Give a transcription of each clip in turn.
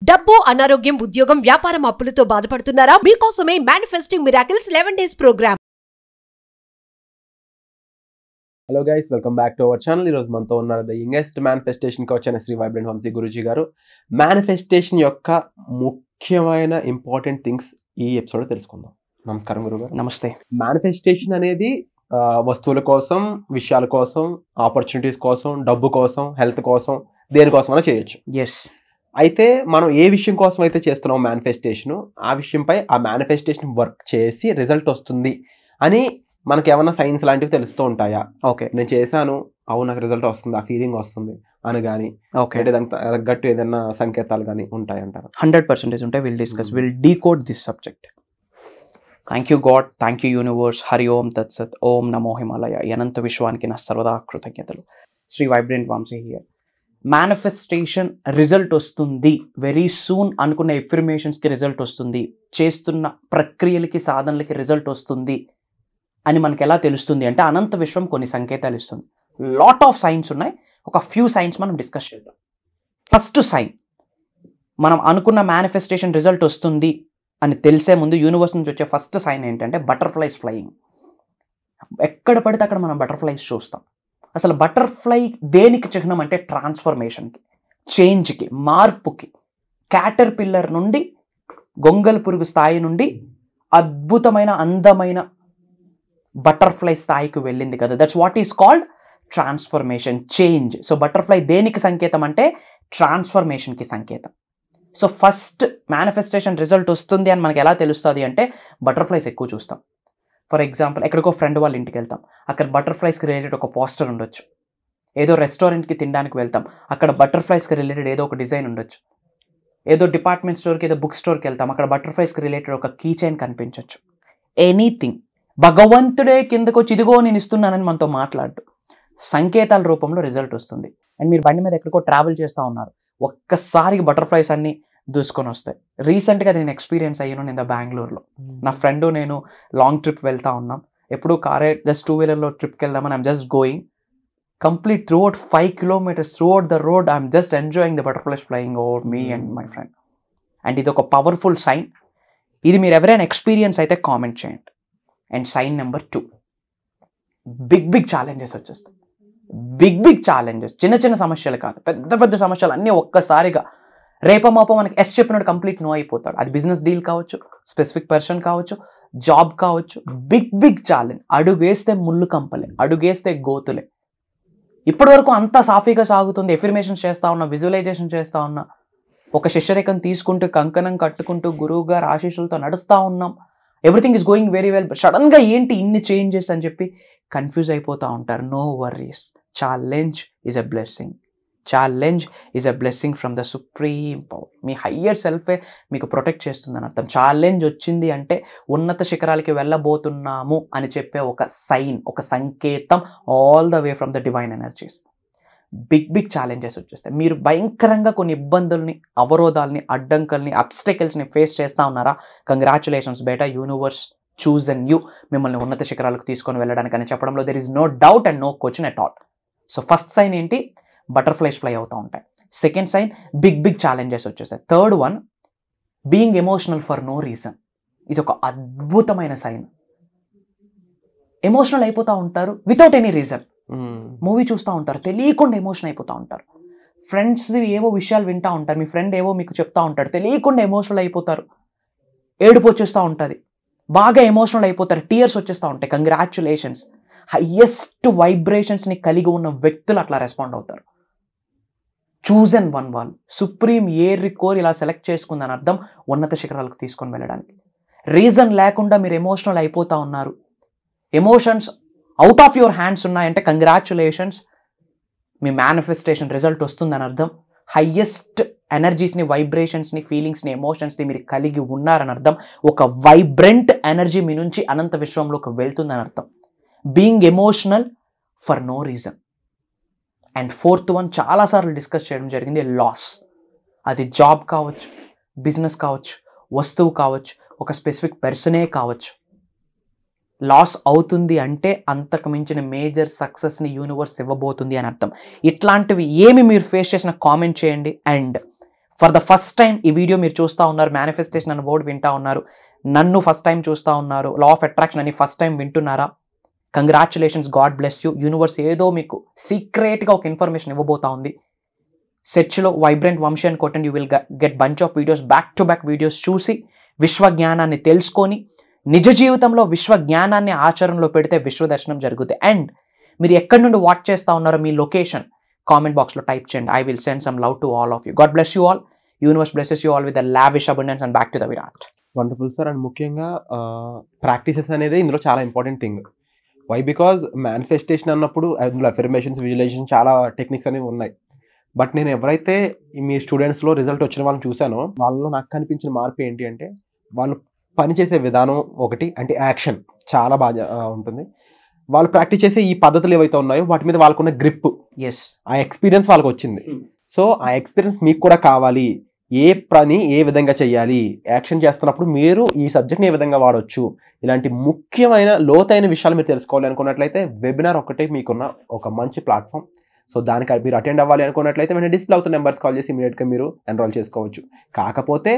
డబ్బు, అనారోగ్యం, ఉద్యోగం, వ్యాపారం, అప్పులతో బాధపడుతున్నారా? మీకోసమే manifesting miracles 11 days programme. Hello guys, welcome back to our channel. ఈరోజు మనతో ఉన్నారు ద యంగెస్ట్ మేనిఫెస్టేషన్కి వచ్చిన శ్రీ వైబ్రెంట్ వంశీ గురూజీ గారు. మేనిఫెస్టేషన్ యొక్క ముఖ్యమైన ఇంపార్టెంట్ థింగ్స్ ఈ ఎపిసోడ్ తెలుసుకుందాం. నమస్కారం గురుగారు. నమస్తే. మేనిఫెస్టేషన్ అనేది వస్తువుల కోసం, విషయాల కోసం, ఆపర్చునిటీస్ కోసం, డబ్బు కోసం, హెల్త్ కోసం, దేనికోసమైనా చేయొచ్చు. ఎస్. అయితే మనం ఏ విషయం కోసం అయితే చేస్తున్నాం మేనిఫెస్టేషన్, ఆ విషయంపై ఆ మేనిఫెస్టేషన్ వర్క్ చేసి రిజల్ట్ వస్తుంది అని మనకి ఏమైనా సైన్స్ లాంటివి తెలుస్తూ ఉంటాయా? ఓకే, నేను చేశాను, అవును నాకు రిజల్ట్ వస్తుంది, ఆ ఫీలింగ్ వస్తుంది అని కానీ, ఓకే, అంటే దానికి తగ్గట్టు ఏదైనా సంకేతాలు కానీ ఉంటాయంటారు? 100% ఉంటాయి. Will discuss, will decode this subject. Thank you God, thank you universe. Hari ఓం తత్సత్. ఓం నమో హిమాలయ. అనంత విశ్వానికి నా సర్వదా కృతజ్ఞతలు. Shri vibrant Vamshi here. Manifestation result వస్తుంది వెరీ సూన్ అనుకున్న ఎఫర్మేషన్స్కి రిజల్ట్ వస్తుంది, చేస్తున్న ప్రక్రియలకి, సాధనలకి రిజల్ట్ వస్తుంది అని మనకి ఎలా తెలుస్తుంది అంటే అనంత విశ్వం కొన్ని సంకేతాలు ఇస్తుంది. లాట్ ఆఫ్ సైన్స్ ఉన్నాయి. ఒక ఫ్యూ సైన్స్ మనం డిస్కస్ చేద్దాం. ఫస్ట్ సైన్, మనం అనుకున్న మేనిఫెస్టేషన్ రిజల్ట్ వస్తుంది అని తెలిసే ముందు యూనివర్స్ నుంచి వచ్చే ఫస్ట్ సైన్ ఏంటంటే బటర్ఫ్లైస్ ఫ్లయింగ్. ఎక్కడ పడితే అక్కడ మనం బటర్ఫ్లైస్ చూస్తాం. అసలు బటర్ఫ్లై దేనికి చిహ్నం అంటే ట్రాన్స్ఫర్మేషన్కి, చేంజ్కి, మార్పుకి. క్యాటర్ పిల్లర్ నుండి గొంగల్ పురుగు స్థాయి నుండి అద్భుతమైన అందమైన బటర్ఫ్లై స్థాయికి వెళ్ళింది కదా. That's what is called transformation, change. So butterfly దేనికి సంకేతం అంటే ట్రాన్స్ఫర్మేషన్కి సంకేతం. సో ఫస్ట్ మేనిఫెస్టేషన్ రిజల్ట్ వస్తుంది అని మనకి ఎలా తెలుస్తుంది అంటే బటర్ఫ్లైస్ ఎక్కువ చూస్తాం. ఫర్ ఎగ్జాంపుల్, ఎక్కడికో ఫ్రెండ్ వాళ్ళ ఇంటికి వెళ్తాం, అక్కడ బటర్ఫ్లైస్కి రిలేటెడ్ ఒక పోస్టర్ ఉండొచ్చు. ఏదో రెస్టారెంట్కి తినడానికి వెళ్తాం, అక్కడ బటర్ఫ్లైస్కి రిలేటెడ్ ఏదో ఒక డిజైన్ ఉండొచ్చు. ఏదో డిపార్ట్మెంట్ స్టోర్కి, ఏదో బుక్ స్టోర్కి వెళ్తాం, అక్కడ బటర్ఫ్లైస్కి రిలేటెడ్ ఒక కీ చైన్ కనిపించవచ్చు. ఎనీథింగ్. భగవంతుడే కిందకు వచ్చి ఇదిగో నేను ఇస్తున్నానని మనతో మాట్లాడు, సంకేతాల రూపంలో రిజల్ట్ వస్తుంది. అండ్ మీరు బండి మీద ఎక్కడికో ట్రావెల్ చేస్తూ ఉన్నారు, ఒక్కసారికి బటర్ఫ్లైస్ అన్నీ దూసుకొని వస్తాయి. రీసెంట్గా నేను ఎక్స్పీరియన్స్ అయ్యాను. నేను బెంగళూరులో నా ఫ్రెండ్ నేను లాంగ్ ట్రిప్ వెళ్తా ఉన్నాం. ఎప్పుడు కారే జస్ట్ 2-wheelerలో ట్రిప్కి వెళ్దామని I'm just going complete through out 5 kilometers through out the road I'm just enjoying the butterflies flying over me and my friend. And ఇది ఒక పవర్ఫుల్ సైన్. ఇది మీరు ఎవరైనా ఎక్స్పీరియన్స్ అయితే కామెంట్ చేయండి. And sign number 2, big challenges వచ్చేస్తాయి. Big challenges, చిన్న చిన్న సమస్యలు కాదు, పెద్ద సమస్యలు అన్నీ ఒక్కసారిగా. రేపమాపో మనకి ఎస్ చెప్పినట్టు కంప్లీట్ నో అయిపోతాడు. అది బిజినెస్ డీల్ కావచ్చు, స్పెసిఫిక్ పర్సన్ కావచ్చు, జాబ్ కావచ్చు. Big challenge. అడుగేస్తే ముళ్ళు కంపలే, అడుగేస్తే గోతులే. ఇప్పటి వరకు అంతా సాఫీగా సాగుతుంది. ఎఫర్మేషన్ చేస్తూ ఉన్నా, విజువలైజేషన్ చేస్తూ ఉన్నా, ఒక శిష్యరేఖను తీసుకుంటూ కంకణం కట్టుకుంటూ గురువు గారు ఆశీస్సులతో నడుస్తూ ఉన్నాం. Everything is going very well. సడన్గా ఏంటి ఇన్ని చేంజెస్ అని చెప్పి కన్ఫ్యూజ్ అయిపోతూ ఉంటారు. No worries. Challenge is a blessing. Challenge is a blessing from the supreme power. మీ హయ్యర్ సెల్ఫే మీకు ప్రొటెక్ట్ చేస్తుందని అర్థం. ఛాలెంజ్ వచ్చింది అంటే ఉన్నత శిఖరాలకి వెళ్ళబోతున్నాము అని చెప్పే ఒక సైన్, ఒక సంకేతం, all the way from the divine energies. Big challenges వచ్చేస్తాయి. మీరు భయంకరంగా కొన్ని ఇబ్బందుల్ని, అవరోధాలని, అడ్డంకల్ని, అబ్స్టెకల్స్ని ఫేస్ చేస్తూ ఉన్నారా? కంగ్రాచులేషన్స్ బేటా, యూనివర్స్ చూజన్ యూ మిమ్మల్ని ఉన్నత శిఖరాలకు తీసుకొని వెళ్ళడానికి అని చెప్పడంలో there is no doubt and no question at all. So first sign ఏంటి? బటర్ఫ్లైస్ ఫ్లై అవుతూ ఉంటాయి. సెకండ్ సైన్, బిగ్ ఛాలెంజెస్ వచ్చేసాయి. Third one, being emotional for no reason. ఇది ఒక అద్భుతమైన సైన్. ఎమోషనల్ అయిపోతూ ఉంటారు వితౌట్ ఎనీ రీజన్. మూవీ చూస్తూ ఉంటారు, తెలియకుండా ఎమోషన్ అయిపోతూ ఉంటారు. ఫ్రెండ్స్ ఏవో విషయాలు వింటూ ఉంటారు, మీ ఫ్రెండ్ ఏవో మీకు చెప్తా ఉంటాడు, తెలియకుండా ఎమోషనల్ అయిపోతారు. ఏడుపు వచ్చేస్తూ ఉంటుంది, బాగా ఎమోషనల్ అయిపోతారు, టీయర్స్ వచ్చేస్తూ ఉంటాయి. కంగ్రాచులేషన్స్. హయ్యెస్ట్ వైబ్రేషన్స్ని కలిగి ఉన్న వ్యక్తులు అట్లా రెస్పాండ్ అవుతారు. చూజన్ వన్ వాళ్ళు, సుప్రీం ఏరి కోర్ ఇలా సెలెక్ట్ చేసుకుందని అర్థం ఉన్నత శిఖరాలకు తీసుకొని వెళ్ళడానికి. రీజన్ లేకుండా మీరు ఎమోషనల్ అయిపోతూ ఉన్నారు, emotions out of your hands ఉన్నాయంటే కంగ్రాచులేషన్స్, మీ మేనిఫెస్టేషన్ రిజల్ట్ వస్తుందని అర్థం. హయ్యెస్ట్ ఎనర్జీస్ని, వైబ్రేషన్స్ని, ఫీలింగ్స్ని, ఎమోషన్స్ని మీరు కలిగి ఉన్నారని అర్థం. ఒక వైబ్రెంట్ ఎనర్జీ మీ నుంచి అనంత విశ్వంలోకి వెళ్తుందని అర్థం. Being emotional for no reason. And fourth one, చాలాసార్లు డిస్కస్ చేయడం జరిగింది, లాస్. అది జాబ్ కావచ్చు, బిజినెస్ కావచ్చు, వస్తువు కావచ్చు, ఒక స్పెసిఫిక్ పర్సనే కావచ్చు. లాస్ అవుతుంది అంటే అంతకు మించిన మేజర్ సక్సెస్ని యూనివర్స్ ఇవ్వబోతుంది అని అర్థం. ఇట్లాంటివి ఏమి మీరు ఫేస్ చేసిన కామెంట్ చేయండి. And for the first time ఈ వీడియో మీరు చూస్తూ ఉన్నారు, మేనిఫెస్టేషన్ అనే వర్డ్ వింటా ఉన్నారు, నన్ను ఫస్ట్ టైం చూస్తూ ఉన్నారు, లా ఆఫ్ అట్రాక్షన్ అని ఫస్ట్ టైం వింటున్నారా, congratulations, God bless you. Universe ఏదో మీకు సీక్రెట్గా ఒక ఇన్ఫర్మేషన్ ఇవ్వబోతా ఉంది. సెర్చ్లో వైబ్రెంట్ వంశీ అని కొట్టండి, you will get bunch of videos, back to back videos చూసి విశ్వ జ్ఞానాన్ని తెలుసుకొని నిజ జీవితంలో విశ్వ జ్ఞానాన్ని ఆచరణలో పెడితే విశ్వ దర్శనం జరుగుతుంది. అండ్ మీరు ఎక్కడి నుండి వాచ్ చేస్తూ ఉన్నారో మీ లొకేషన్ కామెంట్ బాక్స్లో టైప్ చేయండి. I will send some love to all of you. God bless you all. Universe blesses you all with the lavish abundance and back to the Virat. Wonderful sir. అండ్ ముఖ్యంగా practices అనేది ఇందులో చాలా important thing. Why? Because manifestation అన్నప్పుడు అందులో affirmations, visualisation చాలా techniques అనేవి ఉన్నాయి. బట్ నేను ఎవరైతే మీ స్టూడెంట్స్లో రిజల్ట్ వచ్చిన వాళ్ళని చూశానో వాళ్ళలో నాకు కనిపించిన మార్పు ఏంటి అంటే వాళ్ళు పనిచేసే విధానం ఒకటి, అంటే యాక్షన్ చాలా బాగా ఉంటుంది. వాళ్ళు ప్రాక్టీస్ చేసే ఈ పద్ధతులు ఏవైతే ఉన్నాయో వాటి మీద వాళ్ళకున్న గ్రిప్, ఆ ఎక్స్పీరియన్స్ వాళ్ళకి వచ్చింది. సో ఆ ఎక్స్పీరియన్స్ మీకు కూడా కావాలి. ఏ పని ఏ విధంగా చేయాలి, యాక్షన్ చేస్తున్నప్పుడు మీరు ఈ సబ్జెక్ట్ని ఏ విధంగా వాడవచ్చు, ఇలాంటి ముఖ్యమైన లోతైన విషయాలు మీరు తెలుసుకోవాలి అనుకున్నట్లయితే వెబినార్ ఒకటే మీకున్న ఒక మంచి ప్లాట్ఫామ్. సో దానికి మీరు అటెండ్ అవ్వాలి అనుకున్నట్లయితే వెంటనే డిస్ప్లే అవుతున్న నెంబర్స్ కాల్ చేసి ఇమీడియట్గా మీరు ఎన్రోల్ చేసుకోవచ్చు. కాకపోతే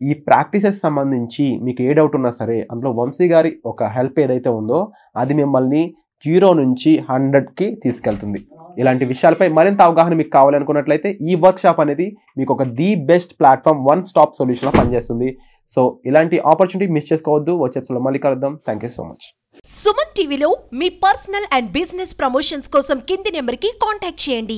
ఈ ప్రాక్టీసెస్ సంబంధించి మీకు ఏ డౌట్ ఉన్నా సరే అందులో వంశీ గారి ఒక హెల్ప్ ఏదైతే ఉందో అది మిమ్మల్ని 0 నుంచి 100కి తీసుకెళ్తుంది. ఇలాంటి విషయాలపై మరింత అవగాహన మీకు కావాలనుకున్నట్లయితే ఈ వర్క్షాప్ అనేది మీకు ఒక the best platform, one stop సొల్యూషన్లో పనిచేస్తుంది. సో ఇలాంటి ఆపర్చునిటీ మిస్ చేసుకోవద్దు. వచ్చే ఎపిసోడ్లో మళ్ళీ కలుద్దాం. Thank you so much. Suman టీవీలో మీ పర్సనల్ అండ్ బిజినెస్ ప్రమోషన్స్ కోసం కింది నెంబర్కి కాంటాక్ట్ చేయండి.